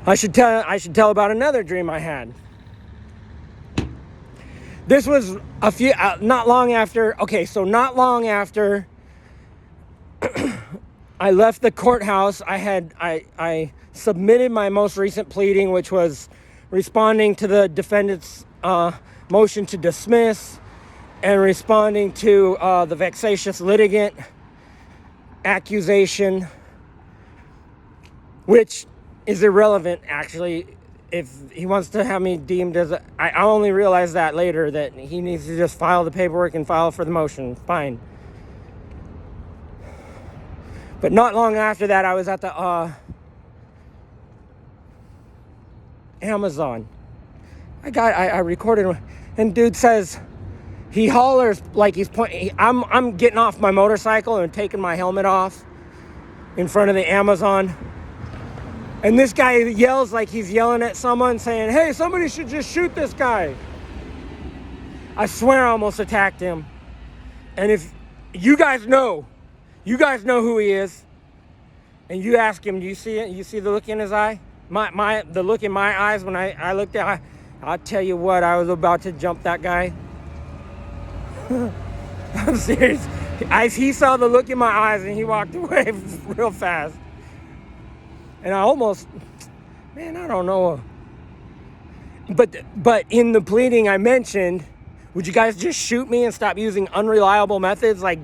I should tell about another dream I had. This was not long after I left the courthouse. I submitted my most recent pleading, which was responding to the defendant's motion to dismiss and responding to the vexatious litigant accusation, which is irrelevant, actually. If he wants to have me deemed as I only realized that later, that he needs to just file the paperwork and file for the motion. Fine. But not long after that, I was at the Amazon. I recorded, and dude says, he hollers like he's pointing. I'm getting off my motorcycle and taking my helmet off in front of the Amazon. And this guy yells like he's yelling at someone, saying, "Hey, somebody should just shoot this guy." I swear I almost attacked him. And if you guys know who he is, and you ask him, do you see it? You see the look in his eye? The look in my eyes when I looked at him, I'll tell you what, I was about to jump that guy. I'm serious. He saw the look in my eyes and he walked away real fast. And I almost, man, I don't know. But in the pleading I mentioned, would you guys just shoot me and stop using unreliable methods like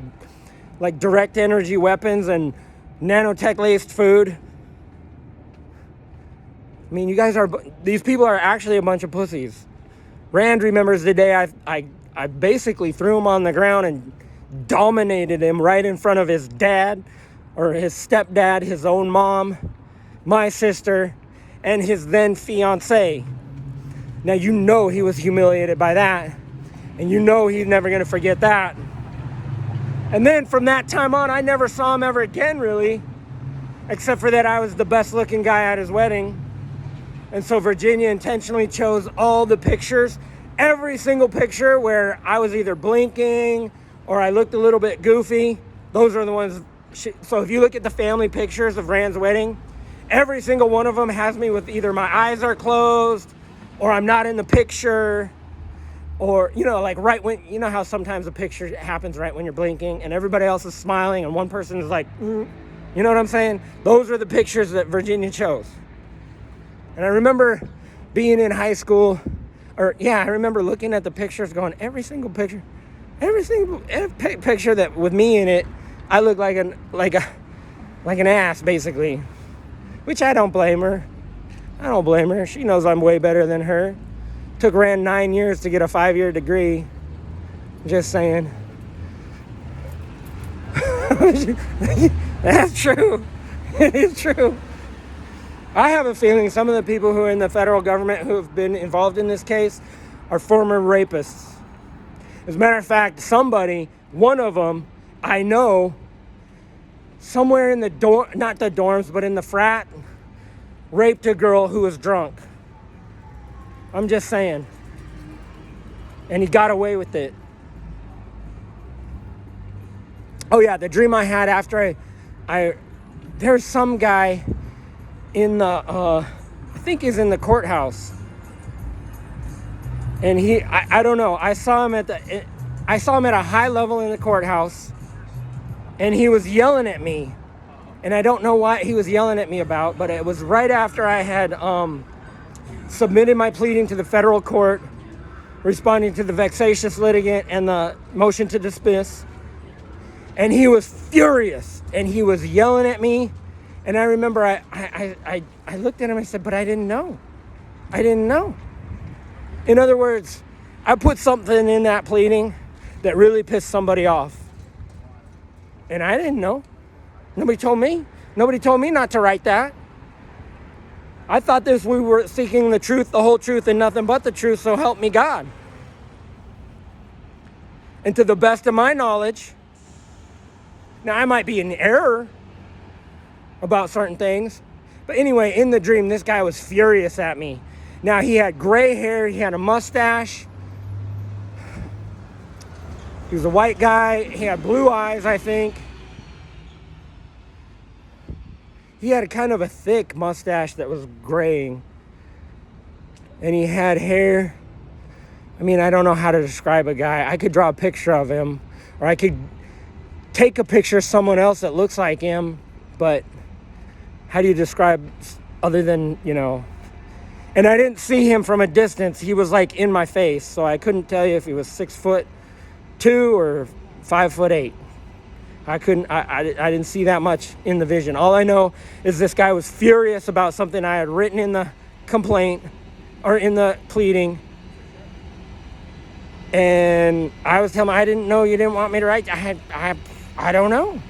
direct energy weapons and nanotech laced food? I mean, these people are actually a bunch of pussies. Rand remembers the day I basically threw him on the ground and dominated him right in front of his dad, or his stepdad, his own mom, my sister, and his then fiance. Now, you know he was humiliated by that, and you know he's never going to forget that. And then from that time on, I never saw him ever again, really, except for that I was the best looking guy at his wedding. And so Virginia intentionally chose all the pictures, every single picture where I was either blinking or I looked a little bit goofy. Those are the ones. So if you look at the family pictures of Rand's wedding, every single one of them has me with either my eyes are closed or I'm not in the picture, or, like right when, how sometimes a picture happens right when you're blinking and everybody else is smiling and one person is like, You know what I'm saying? Those are the pictures that Virginia chose. And I remember being in high school, I remember looking at the pictures going, every single picture that with me in it, I look like an ass, basically. Which I don't blame her. She knows I'm way better than her. Took Rand 9 years to get a 5-year degree. Just saying. That's true. It is true. I have a feeling some of the people who are in the federal government who have been involved in this case are former rapists. As a matter of fact, one of them, I know, somewhere in the not the dorms, but in the frat, raped a girl who was drunk. I'm just saying. And he got away with it. Oh yeah, the dream I had after there's some guy in the, I think he's in the courthouse. And I don't know, I saw him at a high level in the courthouse, and he was yelling at me. And I don't know what he was yelling at me about, but it was right after I had submitted my pleading to the federal court, responding to the vexatious litigant and the motion to dismiss. And he was furious, and he was yelling at me. And I remember I looked at him and I said, but I didn't know. In other words, I put something in that pleading that really pissed somebody off. And I didn't know. Nobody told me not to write that. I thought we were seeking the truth, the whole truth, and nothing but the truth, so help me God. And to the best of my knowledge, now I might be in error about certain things, but anyway, in the dream, this guy was furious at me. Now, he had gray hair, he had a mustache, he was a white guy, he had blue eyes, I think. He had a kind of a thick mustache that was graying. And he had hair. I mean, I don't know how to describe a guy. I could draw a picture of him, or I could take a picture of someone else that looks like him, but how do you describe other than, you know? And I didn't see him from a distance. He was like in my face, so I couldn't tell you if he was 6'2" or 5'8". I didn't see that much in the vision. All I know is this guy was furious about something I had written in the complaint or in the pleading. And I was telling him, I didn't know you didn't want me to write. I don't know.